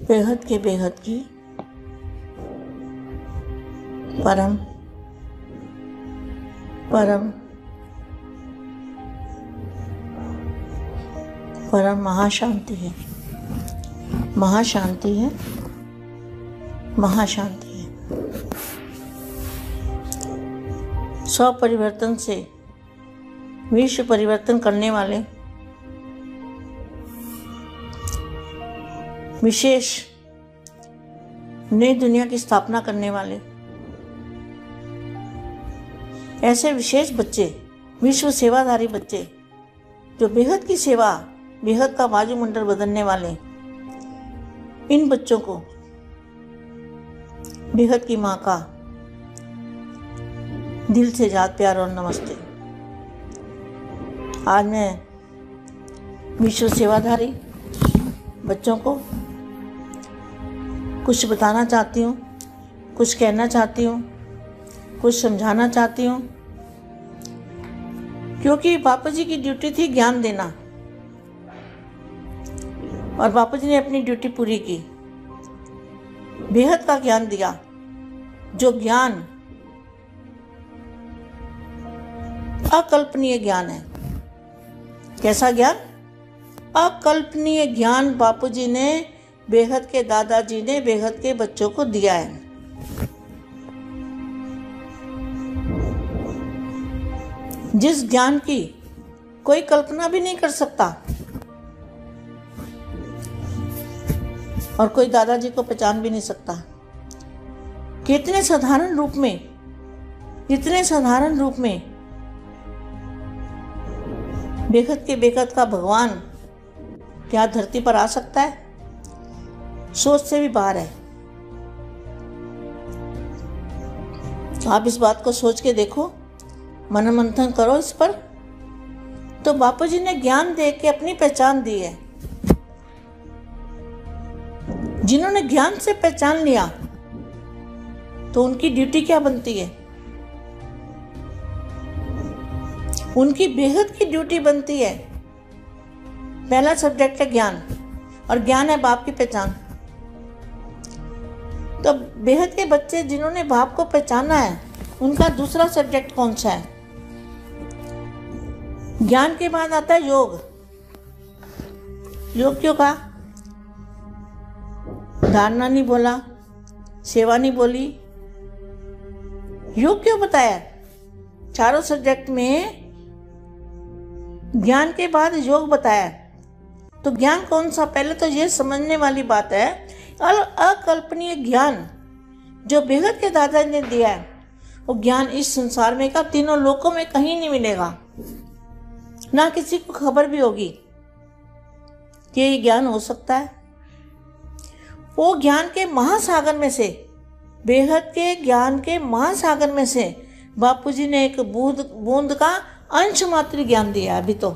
बेहद के बेहद की परम परम परम महाशांति है, महाशांति है, महाशांति है। स्व परिवर्तन से विश्व परिवर्तन करने वाले विशेष नई दुनिया की स्थापना करने वाले ऐसे विशेष बच्चे, विश्व सेवाधारी बच्चे, जो बेहद की सेवा, बेहद का वायुमंडल बदलने वाले, इन बच्चों को बेहद की माँ का दिल से याद, प्यार और नमस्ते। आज मैं विश्व सेवाधारी बच्चों को कुछ बताना चाहती हूँ, कुछ कहना चाहती हूँ, कुछ समझाना चाहती हूँ, क्योंकि बापू जी की ड्यूटी थी ज्ञान देना और बापू जी ने अपनी ड्यूटी पूरी की। बेहद का ज्ञान दिया, जो ज्ञान अकल्पनीय ज्ञान है। कैसा ज्ञान? अकल्पनीय ज्ञान बापू जी ने, बेहद के दादाजी ने बेहद के बच्चों को दिया है। जिस ज्ञान की कोई कल्पना भी नहीं कर सकता और कोई दादाजी को पहचान भी नहीं सकता। कितने साधारण रूप में, इतने साधारण रूप में बेहद के बेहद का भगवान क्या धरती पर आ सकता है? सोच से भी बाहर है। आप इस बात को सोच के देखो, मनन मंथन करो इस पर। तो बापू जी ने ज्ञान दे के अपनी पहचान दी है। जिन्होंने ज्ञान से पहचान लिया तो उनकी ड्यूटी क्या बनती है? उनकी बेहद की ड्यूटी बनती है। पहला सब्जेक्ट है ज्ञान, और ज्ञान है बाप की पहचान। तो बेहद के बच्चे जिन्होंने बाप को पहचाना है, उनका दूसरा सब्जेक्ट कौन सा है? ज्ञान के बाद आता है योग। योग क्यों कहा? धारणा नहीं बोला, सेवा नहीं बोली, योग क्यों बताया? चारों सब्जेक्ट में ज्ञान के बाद योग बताया। तो ज्ञान कौन सा? पहले तो ये समझने वाली बात है, अकल्पनीय ज्ञान जो बेहद के दादा ने दिया है, वो ज्ञान इस संसार में का तीनों लोकों में कहीं नहीं मिलेगा। ना किसी को खबर भी होगी कि ये ज्ञान हो सकता है। वो ज्ञान के महासागर में से, बेहद के ज्ञान के महासागर में से बापूजी ने एक बूंद का अंश मात्र ज्ञान दिया अभी तो।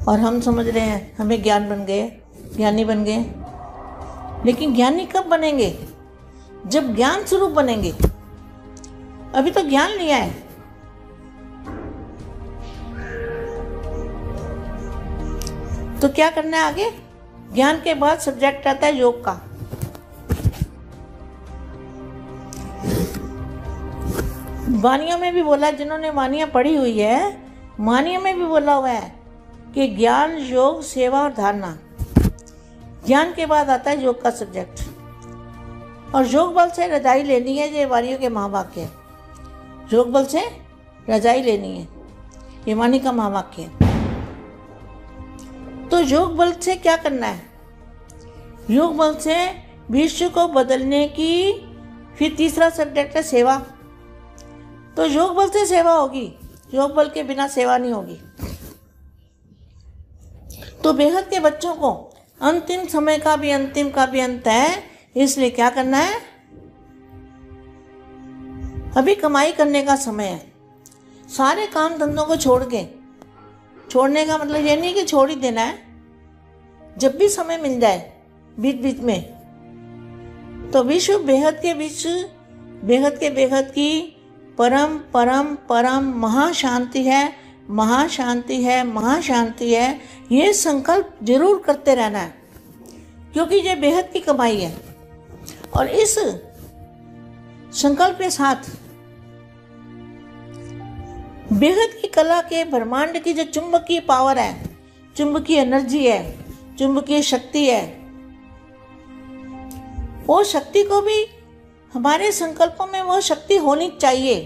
और हम समझ रहे हैं हमें ज्ञान बन गए, ज्ञानी बन गए। लेकिन ज्ञानी कब बनेंगे? जब ज्ञान स्वरूप बनेंगे। अभी तो ज्ञान लिया है। तो क्या करना है आगे? ज्ञान के बाद सब्जेक्ट आता है योग का। वानियों में भी बोला, जिन्होंने वानियां पढ़ी हुई है, वानियों में भी बोला हुआ है कि ज्ञान, योग, सेवा और धारणा। ज्ञान के बाद आता है योग का सब्जेक्ट। और योग बल से रजाई लेनी है, ये वानियों के महावाक्य है। योग बल से रजाई लेनी है, ये वाणी का महावाक्य है। तो योग बल से क्या करना है? योग बल से विश्व को बदलने की। फिर तीसरा सब्जेक्ट है सेवा। तो योग बल से सेवा होगी, योग बल के बिना सेवा नहीं होगी। तो बेहद के बच्चों को अंतिम समय का भी अंत है, इसलिए क्या करना है? अभी कमाई करने का समय है। सारे काम धंधों को छोड़ के, छोड़ने का मतलब ये नहीं कि छोड़ ही देना है, जब भी समय मिल जाए बीच बीच में। तो विश्व बेहद के बेहद की परम परम परम महाशांति है, महाशांति है, महाशांति है, ये संकल्प जरूर करते रहना है, क्योंकि ये बेहद की कमाई है। और इस संकल्प के साथ बेहद की कला के ब्रह्मांड की जो चुंबकीय पावर है, चुंबकीय एनर्जी है, चुंबकीय शक्ति है, वो शक्ति को भी हमारे संकल्पों में वो शक्ति होनी चाहिए।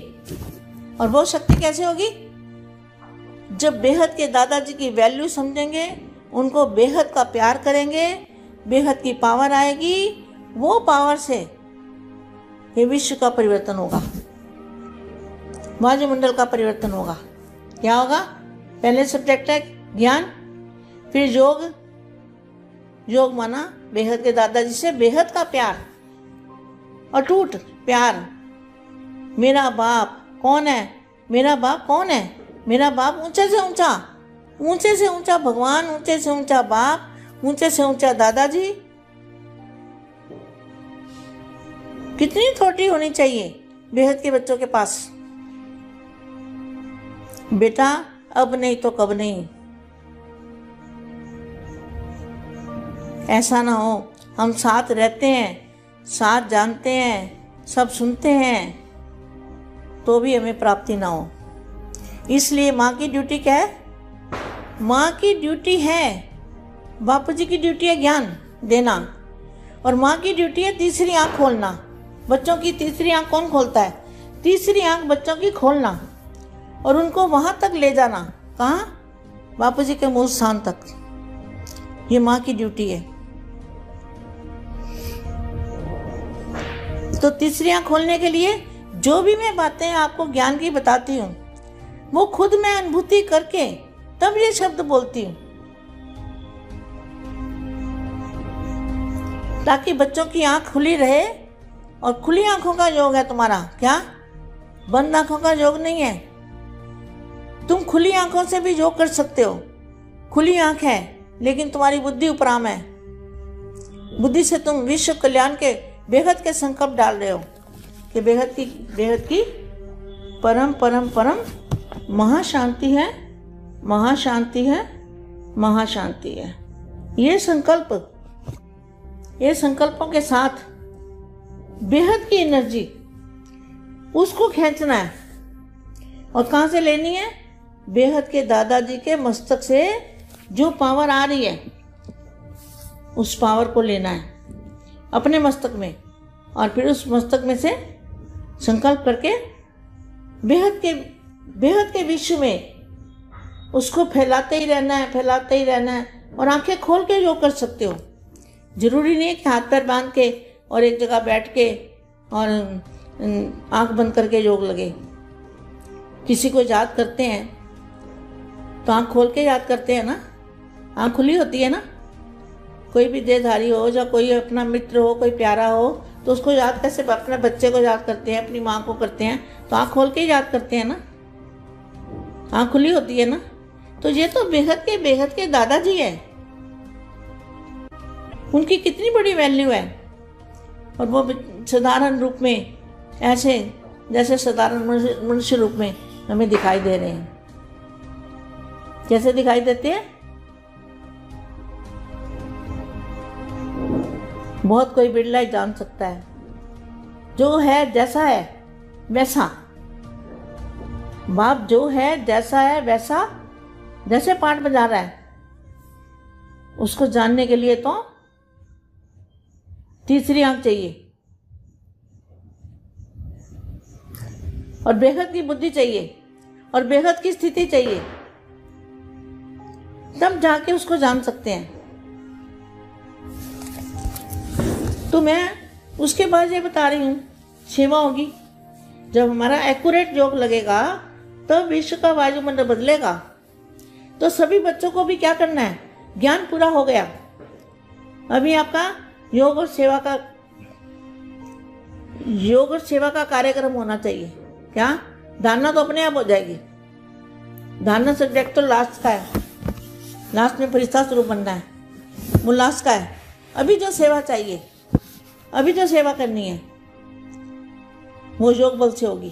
और वो शक्ति कैसे होगी? जब बेहद के दादाजी की वैल्यू समझेंगे, उनको बेहद का प्यार करेंगे, बेहद की पावर आएगी, वो पावर से ये विश्व का परिवर्तन होगा, वायुमंडल का परिवर्तन होगा। क्या होगा? पहले सब्जेक्ट है ज्ञान, फिर योग। योग माना बेहद के दादाजी से बेहद का प्यार, अटूट प्यार। मेरा बाप कौन है? मेरा बाप कौन है? मेरा बाप ऊंचे से ऊंचा, ऊंचे से ऊंचा भगवान, ऊंचे से ऊंचा बाप, ऊंचे से ऊंचा दादाजी। कितनी थोटी होनी चाहिए बेहद के बच्चों के पास। बेटा अब नहीं तो कब नहीं। ऐसा ना हो हम साथ रहते हैं, साथ जानते हैं, सब सुनते हैं, तो भी हमें प्राप्ति ना हो। इसलिए माँ की ड्यूटी क्या है? माँ की ड्यूटी है, बापू जी की ड्यूटी है ज्ञान देना, और माँ की ड्यूटी है तीसरी आँख खोलना। बच्चों की तीसरी आँख कौन खोलता है? तीसरी आँख बच्चों की खोलना और उनको वहाँ तक ले जाना। कहाँ? बापू जी के मूल स्थान तक। ये माँ की ड्यूटी है। तो तीसरी आँख खोलने के लिए जो भी मैं बातें आपको ज्ञान की बताती हूँ, वो खुद मैं अनुभूति करके तब ये शब्द बोलती हूँ, ताकि बच्चों की आँख खुली रहे। और खुली आँखों का योग है तुम्हारा। क्या? बंद आँखों का योग नहीं है। तुम खुली आँखों से भी योग कर सकते हो। खुली आँख है लेकिन तुम्हारी बुद्धि उपराम है। बुद्धि से तुम विश्व कल्याण के बेहद के संकल्प डाल रहे हो कि बेहद की परम परम परम महाशांति है, महाशांति है, महाशांति है। ये संकल्पों के साथ बेहद की एनर्जी उसको खींचना है। और कहाँ से लेनी है? बेहद के दादाजी के मस्तक से जो पावर आ रही है, उस पावर को लेना है अपने मस्तक में, और फिर उस मस्तक में से संकल्प करके बेहद के विश्व में उसको फैलाते ही रहना है, फैलाते ही रहना है। और आंखें खोल के योग कर सकते हो। जरूरी नहीं है कि हाथ पैर बांध के और एक जगह बैठ के और आंख बंद करके योग लगे। किसी को याद करते हैं तो आंख खोल के याद करते हैं ना, आंख खुली होती है ना। कोई भी देहधारी हो या कोई अपना मित्र हो, कोई प्यारा हो, तो उसको याद कैसे? अपने बच्चे को याद करते हैं, अपनी माँ को करते हैं, तो आंख खोल के याद करते हैं ना, आंख खुली होती है ना। तो ये तो बेहद के दादाजी है। उनकी कितनी बड़ी वैल्यू है। और वो साधारण रूप में ऐसे जैसे साधारण मनुष्य रूप में हमें दिखाई दे रहे हैं। कैसे दिखाई देते हैं? बहुत कोई बिरला ही जान सकता है। जो है जैसा है वैसा, बाप जो है जैसा है वैसा, जैसे पाठ बजा रहा है, उसको जानने के लिए तो तीसरी आंख चाहिए और बेहद की बुद्धि चाहिए और बेहद की स्थिति चाहिए, तब जाके उसको जान सकते हैं। तो मैं उसके बाद ये बता रही हूँ, सेवा होगी। जब हमारा एक्यूरेट योग लगेगा तब विश्व का वायुमंडल बदलेगा। तो सभी बच्चों को भी क्या करना है? ज्ञान पूरा हो गया। अभी आपका योग और सेवा का कार्यक्रम होना चाहिए। क्या? धारणा तो अपने आप हो जाएगी। धारणा सब्जेक्ट तो लास्ट का है, लास्ट में फरिश्ता स्वरूप बनना है, वो लास्ट का है। अभी जो सेवा चाहिए, अभी जो सेवा करनी है, वो योग बल से होगी।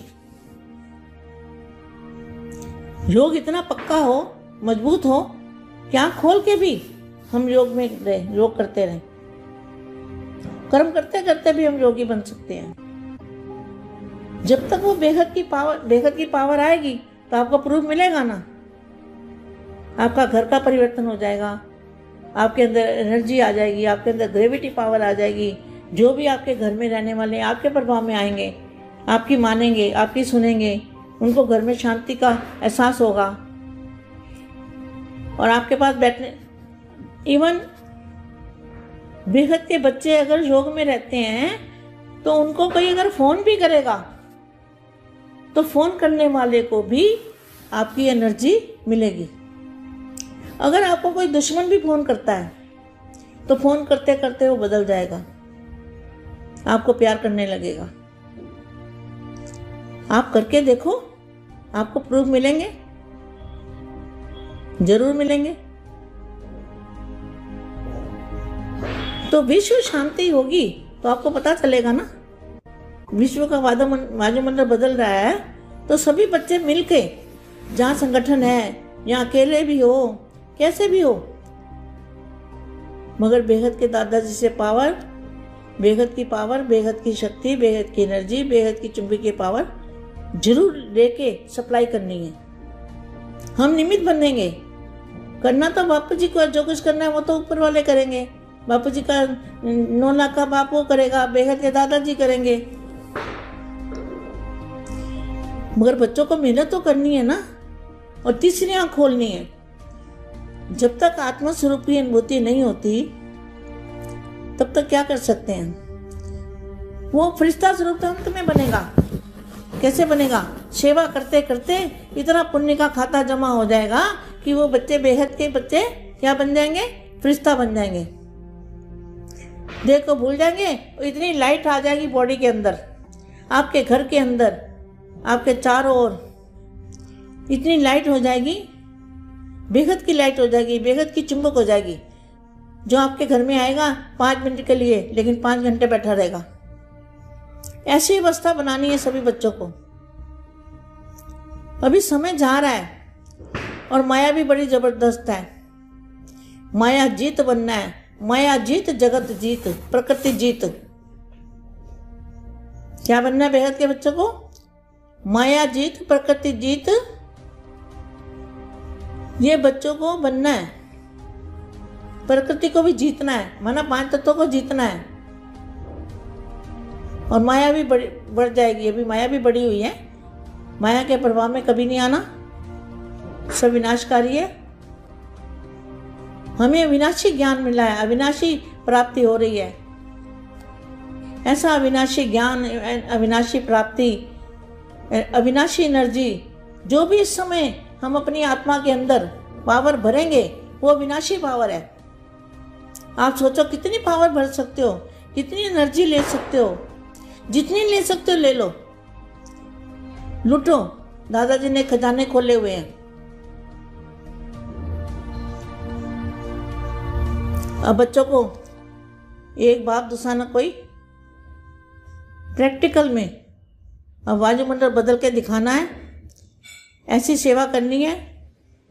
योग इतना पक्का हो, मजबूत हो कि आँख खोल के भी हम योग में रहे, योग करते रहें। कर्म करते करते भी हम योगी बन सकते हैं। जब तक वो बेहद की पावर आएगी तो आपको प्रूफ मिलेगा ना। आपका घर का परिवर्तन हो जाएगा, आपके अंदर एनर्जी आ जाएगी, आपके अंदर ग्रेविटी पावर आ जाएगी। जो भी आपके घर में रहने वाले आपके प्रभाव में आएंगे, आपकी मानेंगे, आपकी सुनेंगे, उनको घर में शांति का एहसास होगा। और आपके पास बैठने, इवन बेहद के बच्चे अगर योग में रहते हैं तो उनको कोई अगर फोन भी करेगा तो फोन करने वाले को भी आपकी एनर्जी मिलेगी। अगर आपको कोई दुश्मन भी फोन करता है तो फोन करते करते वो बदल जाएगा, आपको प्यार करने लगेगा। आप करके देखो, आपको प्रूफ मिलेंगे, जरूर मिलेंगे। तो विश्व शांति होगी तो आपको पता चलेगा ना। विश्व का वायुमंडल बदल रहा है तो सभी बच्चे मिलके, जहाँ संगठन है, यहाँ अकेले भी हो, कैसे भी हो, मगर बेहद के दादाजी से पावर, बेहद की पावर, बेहद की शक्ति, बेहद की एनर्जी, बेहद की चुंबकीय पावर जरूर लेके सप्लाई करनी है। हम निमित्त बनेंगे। करना तो बापू जी को, जो कुछ करना है वो तो ऊपर वाले करेंगे। बापू जी का 9 लाख का बाप वो करेगा, बेहद के दादाजी करेंगे, मगर बच्चों को मेहनत तो करनी है ना। और तीसरी आंख खोलनी है। जब तक आत्मा स्वरूप की अनुभूति नहीं होती तब तक क्या कर सकते हैं। वो फरिश्ता स्वरूप तो अंत में बनेगा। कैसे बनेगा? सेवा करते करते इतना पुण्य का खाता जमा हो जाएगा कि वो बच्चे, बेहद के बच्चे क्या बन जाएंगे? फरिश्ता बन जाएंगे। देह को भूल जाएंगे और इतनी लाइट आ जाएगी बॉडी के अंदर, आपके घर के अंदर, आपके चारों ओर इतनी लाइट हो जाएगी, बेहद की लाइट हो जाएगी, बेहद की चुंबक हो जाएगी, जो आपके घर में आएगा 5 मिनट के लिए, लेकिन 5 घंटे बैठा रहेगा। ऐसी अवस्था बनानी है सभी बच्चों को। अभी समय जा रहा है और माया भी बड़ी जबरदस्त है। माया जीत बनना है। माया जीत, जगत जीत, प्रकृति जीत। क्या बनना है बेहद के बच्चों को? माया जीत, प्रकृति जीत, ये बच्चों को बनना है। प्रकृति को भी जीतना है, माना 5 तत्वों को जीतना है। और माया भी बढ़ जाएगी। अभी माया भी बढ़ी हुई है। माया के प्रभाव में कभी नहीं आना, सब विनाशकारी है। हमें अविनाशी ज्ञान मिला है, अविनाशी प्राप्ति हो रही है। ऐसा अविनाशी ज्ञान, अविनाशी प्राप्ति, अविनाशी एनर्जी, जो भी इस समय हम अपनी आत्मा के अंदर पावर भरेंगे वो अविनाशी पावर है। आप सोचो कितनी पावर भर सकते हो, कितनी एनर्जी ले सकते हो। जितनी ले सकते हो ले लो, लूटो। दादाजी ने खजाने खोले हुए हैं। अब बच्चों को एक बाप दूसरा न कोई, प्रैक्टिकल में अब वायुमंडल बदल के दिखाना है। ऐसी सेवा करनी है।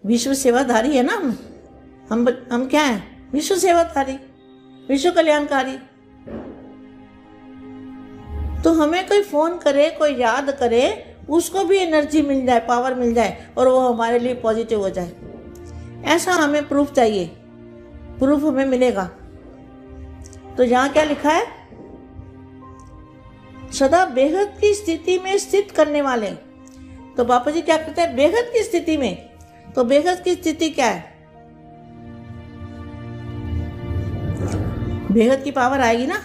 विश्व सेवाधारी है ना हम क्या हैं? विश्व सेवाधारी, विश्व कल्याणकारी। तो हमें कोई फोन करे, कोई याद करे, उसको भी एनर्जी मिल जाए, पावर मिल जाए और वो हमारे लिए पॉजिटिव हो जाए। ऐसा हमें प्रूफ चाहिए। प्रूफ हमें मिलेगा। तो यहाँ क्या लिखा है? सदा बेहद की स्थिति में स्थित करने वाले। तो बापू जी क्या कहते हैं? बेहद की स्थिति में। तो बेहद की स्थिति क्या है? बेहद की पावर आएगी ना,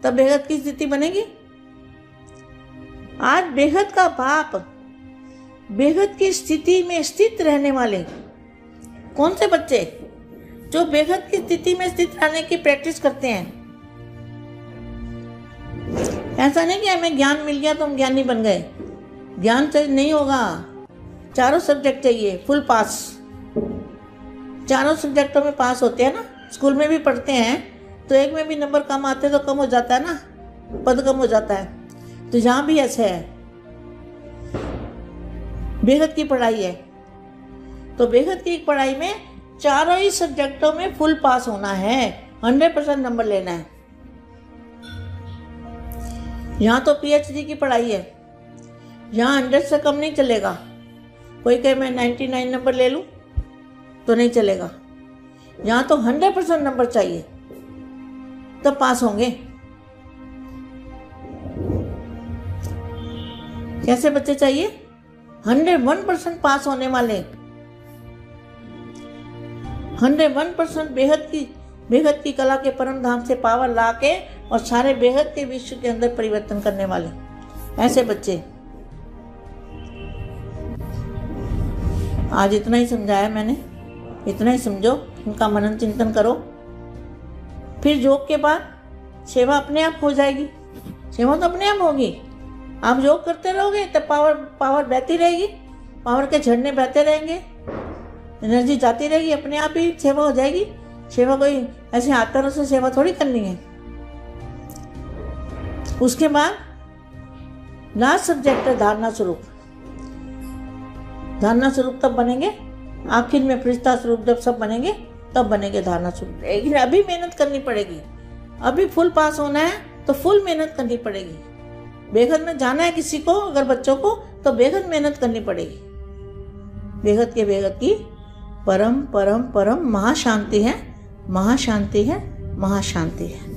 तब बेहद की स्थिति बनेगी। आज बेहद का बाप, बेहद की स्थिति में स्थित रहने वाले कौन से बच्चे? जो बेहद की स्थिति में स्थित रहने की प्रैक्टिस करते हैं। ऐसा नहीं कि हमें ज्ञान मिल गया तो हम ज्ञानी बन गए। ज्ञान से नहीं होगा। चारों सब्जेक्ट चाहिए, फुल पास। चारों सब्जेक्टों में पास होते हैं ना। स्कूल में भी पढ़ते हैं तो एक में भी नंबर कम आते तो कम हो जाता है ना, पद कम हो जाता है। तो यहाँ भी ऐसे है। बेहद की पढ़ाई है। तो बेहद की पढ़ाई में चारों ही सब्जेक्टों में फुल पास होना है, 100% नंबर लेना है। यहाँ तो PhD की पढ़ाई है, यहाँ 100 से कम नहीं चलेगा। कोई कहे मैं 99 नंबर ले लूँ तो नहीं चलेगा। यहाँ तो 100% नंबर चाहिए तब पास होंगे। कैसे बच्चे चाहिए? 101% पास होने वाले, 101% बेहद की कला के परम धाम से पावर ला के और सारे बेहद के विश्व के अंदर परिवर्तन करने वाले ऐसे बच्चे। आज इतना ही समझाया मैंने, इतना ही समझो, इनका मनन चिंतन करो। फिर योग के बाद सेवा अपने आप हो जाएगी। सेवा तो अपने आप होगी। आप योग करते रहोगे तो पावर बहती रहेगी, पावर के झरने बहते रहेंगे, एनर्जी जाती रहेगी, अपने आप ही सेवा हो जाएगी। सेवा कोई ऐसे हाथ पैरों से सेवा थोड़ी करनी है। उसके बाद लास्ट सब्जेक्ट है धारणा स्वरूप। धारणा स्वरूप तब बनेंगे, आखिर में फरिश्ता स्वरूप जब सब बनेंगे तब बनेंगे धारणा स्वरूप। लेकिन अभी मेहनत करनी पड़ेगी, अभी फुल पास होना है तो फुल मेहनत करनी पड़ेगी। बेहद में जाना है किसी को, अगर बच्चों को, तो बेहद मेहनत करनी पड़ेगी। बेहद की परम परम परम महाशांति है, महाशांति है, महाशांति है।